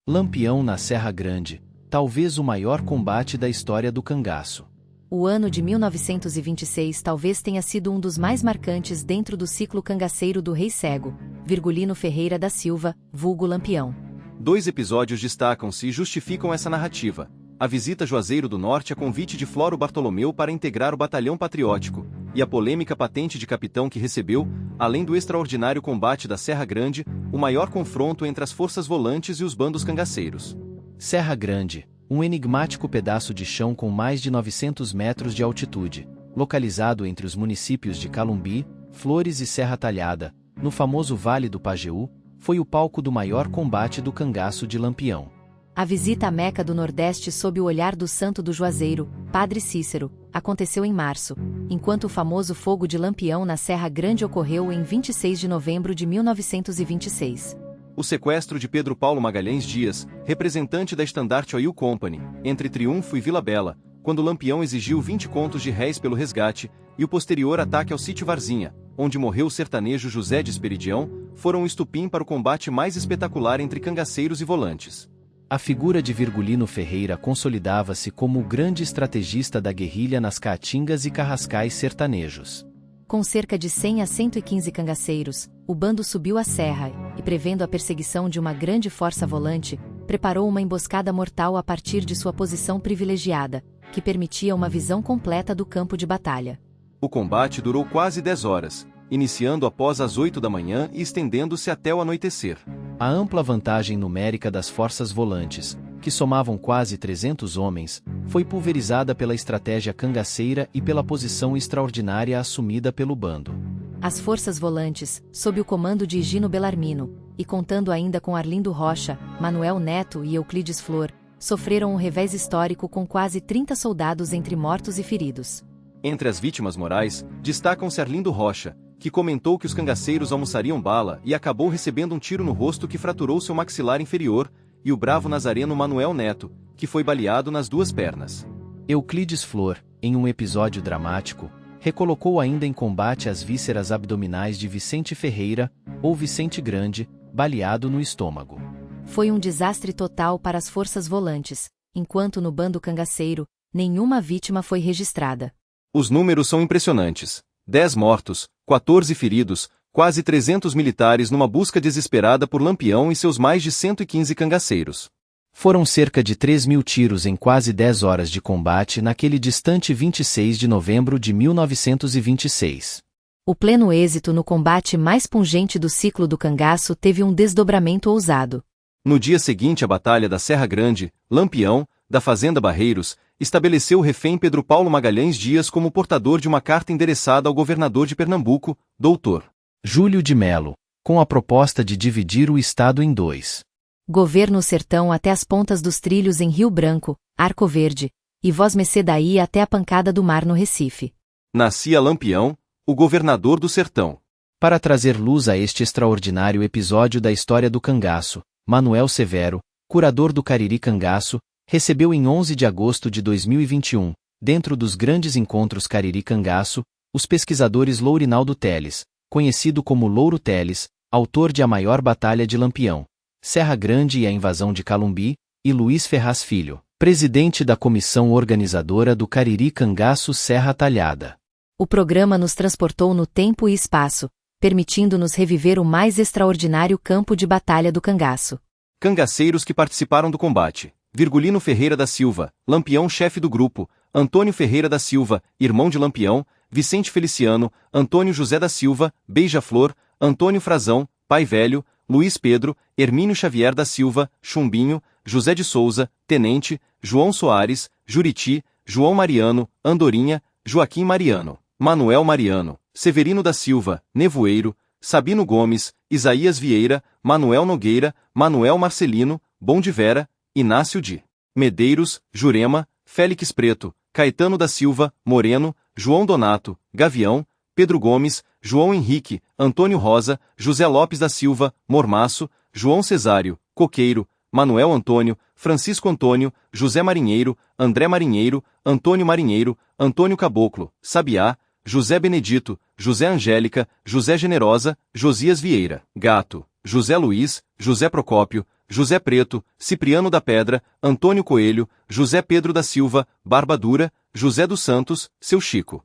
Lampião na Serra Grande, talvez o maior combate da história do cangaço. O ano de 1926 talvez tenha sido um dos mais marcantes dentro do ciclo cangaceiro do Rei Cego, Virgulino Ferreira da Silva, vulgo Lampião. 2 episódios destacam-se e justificam essa narrativa. A visita a Juazeiro do Norte a convite de Floro Bartolomeu para integrar o Batalhão Patriótico, e a polêmica patente de capitão que recebeu, além do extraordinário combate da Serra Grande, o maior confronto entre as forças volantes e os bandos cangaceiros. Serra Grande, um enigmático pedaço de chão com mais de 900 metros de altitude, localizado entre os municípios de Calumbi, Flores e Serra Talhada, no famoso Vale do Pajeú, foi o palco do maior combate do cangaço de Lampião. A visita à Meca do Nordeste sob o olhar do santo do Juazeiro, Padre Cícero, aconteceu em março, enquanto o famoso fogo de Lampião na Serra Grande ocorreu em 26 de novembro de 1926. O sequestro de Pedro Paulo Magalhães Dias, representante da Estandarte Oil Company, entre Triunfo e Vila Bela, quando Lampião exigiu 20 contos de réis pelo resgate, e o posterior ataque ao sítio Varzinha, onde morreu o sertanejo José de Esperidião, foram o estupim para o combate mais espetacular entre cangaceiros e volantes. A figura de Virgulino Ferreira consolidava-se como o grande estrategista da guerrilha nas caatingas e carrascais sertanejos. Com cerca de 100 a 115 cangaceiros, o bando subiu a serra e, prevendo a perseguição de uma grande força volante, preparou uma emboscada mortal a partir de sua posição privilegiada, que permitia uma visão completa do campo de batalha. O combate durou quase 10 horas, iniciando após as 8 da manhã e estendendo-se até o anoitecer. A ampla vantagem numérica das forças volantes, que somavam quase 300 homens, foi pulverizada pela estratégia cangaceira e pela posição extraordinária assumida pelo bando. As forças volantes, sob o comando de Higino Belarmino, e contando ainda com Arlindo Rocha, Manuel Neto e Euclides Flor, sofreram um revés histórico com quase 30 soldados entre mortos e feridos. Entre as vítimas morais, destacam-se Arlindo Rocha, que comentou que os cangaceiros almoçariam bala e acabou recebendo um tiro no rosto que fraturou seu maxilar inferior, e o bravo nazareno Manuel Neto, que foi baleado nas 2 pernas. Euclides Flor, em um episódio dramático, recolocou ainda em combate as vísceras abdominais de Vicente Ferreira, ou Vicente Grande, baleado no estômago. Foi um desastre total para as forças volantes, enquanto no bando cangaceiro, nenhuma vítima foi registrada. Os números são impressionantes. 10 mortos, 14 feridos, quase 300 militares numa busca desesperada por Lampião e seus mais de 115 cangaceiros. Foram cerca de 3.000 tiros em quase 10 horas de combate naquele distante 26 de novembro de 1926. O pleno êxito no combate mais pungente do ciclo do cangaço teve um desdobramento ousado. No dia seguinte à Batalha da Serra Grande, Lampião, da Fazenda Barreiros, estabeleceu o refém Pedro Paulo Magalhães Dias como portador de uma carta endereçada ao governador de Pernambuco, Dr. Júlio de Melo, com a proposta de dividir o estado em 2. Governo Sertão até as pontas dos trilhos em Rio Branco, Arco Verde, e Vosmecê daí até a pancada do mar no Recife. Nascia Lampião, o governador do Sertão. Para trazer luz a este extraordinário episódio da história do cangaço, Manuel Severo, curador do Cariri Cangaço, recebeu em 11 de agosto de 2021, dentro dos grandes encontros Cariri Cangaço, os pesquisadores Lourinaldo Teles, conhecido como Louro Teles, autor de A Maior Batalha de Lampião, Serra Grande e a Invasão de Calumbi, e Luiz Ferraz Filho, presidente da comissão organizadora do Cariri Cangaço Serra Talhada. O programa nos transportou no tempo e espaço, permitindo-nos reviver o mais extraordinário campo de batalha do cangaço. Cangaceiros que participaram do combate: Virgulino Ferreira da Silva, Lampião chefe do grupo, Antônio Ferreira da Silva, irmão de Lampião, Vicente Feliciano, Antônio José da Silva, Beija-Flor, Antônio Frazão, Pai Velho, Luiz Pedro, Hermínio Xavier da Silva, Chumbinho, José de Souza, Tenente, João Soares, Juriti, João Mariano, Andorinha, Joaquim Mariano, Manuel Mariano, Severino da Silva, Nevoeiro, Sabino Gomes, Isaías Vieira, Manuel Nogueira, Manuel Marcelino, Bom de Vera, Inácio de Medeiros, Jurema, Félix Preto, Caetano da Silva, Moreno, João Donato, Gavião, Pedro Gomes, João Henrique, Antônio Rosa, José Lopes da Silva, Mormaço, João Cesário, Coqueiro, Manuel Antônio, Francisco Antônio, José Marinheiro, André Marinheiro, Antônio Marinheiro, Antônio Caboclo, Sabiá, José Benedito, José Angélica, José Generosa, Josias Vieira, Gato, José Luiz, José Procópio, José Preto, Cipriano da Pedra, Antônio Coelho, José Pedro da Silva, Barba Dura, José dos Santos, Seu Chico.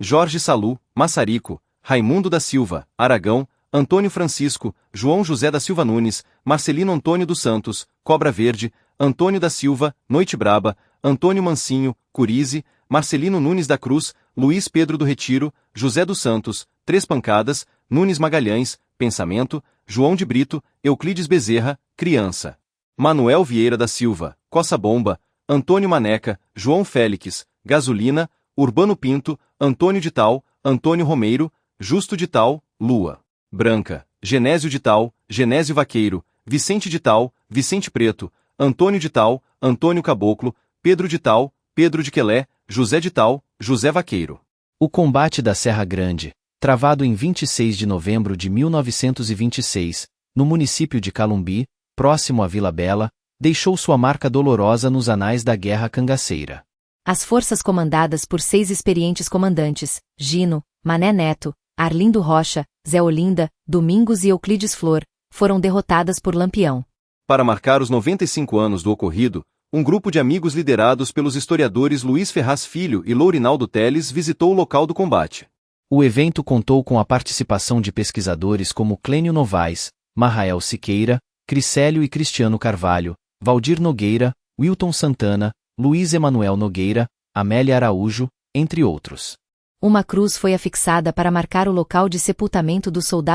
Jorge Salu, Massarico, Raimundo da Silva, Aragão, Antônio Francisco, João José da Silva Nunes, Marcelino Antônio dos Santos, Cobra Verde, Antônio da Silva, Noite Braba, Antônio Mancinho, Curize, Marcelino Nunes da Cruz, Luiz Pedro do Retiro, José dos Santos, Três Pancadas, Nunes Magalhães, Pensamento, João de Brito, Euclides Bezerra, Criança. Manuel Vieira da Silva, Coça Bomba, Antônio Maneca, João Félix, Gasolina, Urbano Pinto, Antônio de Tal, Antônio Romeiro, Justo de Tal, Lua Branca, Genésio de Tal, Genésio Vaqueiro, Vicente de Tal, Vicente Preto, Antônio de Tal, Antônio Caboclo, Pedro de Tal, Pedro de Quelé, José de Tal, José Vaqueiro. O combate da Serra Grande, travado em 26 de novembro de 1926, no município de Calumbi, próximo à Vila Bela, deixou sua marca dolorosa nos anais da Guerra Cangaceira. As forças comandadas por 6 experientes comandantes, Gino, Mané Neto, Arlindo Rocha, Zé Olinda, Domingos e Euclides Flor, foram derrotadas por Lampião. Para marcar os 95 anos do ocorrido, um grupo de amigos liderados pelos historiadores Luiz Ferraz Filho e Lourinaldo Teles visitou o local do combate. O evento contou com a participação de pesquisadores como Clênio Novaes, Marrael Siqueira, Cricélio e Cristiano Carvalho, Valdir Nogueira, Wilton Santana, Luiz Emanuel Nogueira, Amélia Araújo, entre outros. Uma cruz foi afixada para marcar o local de sepultamento dos soldados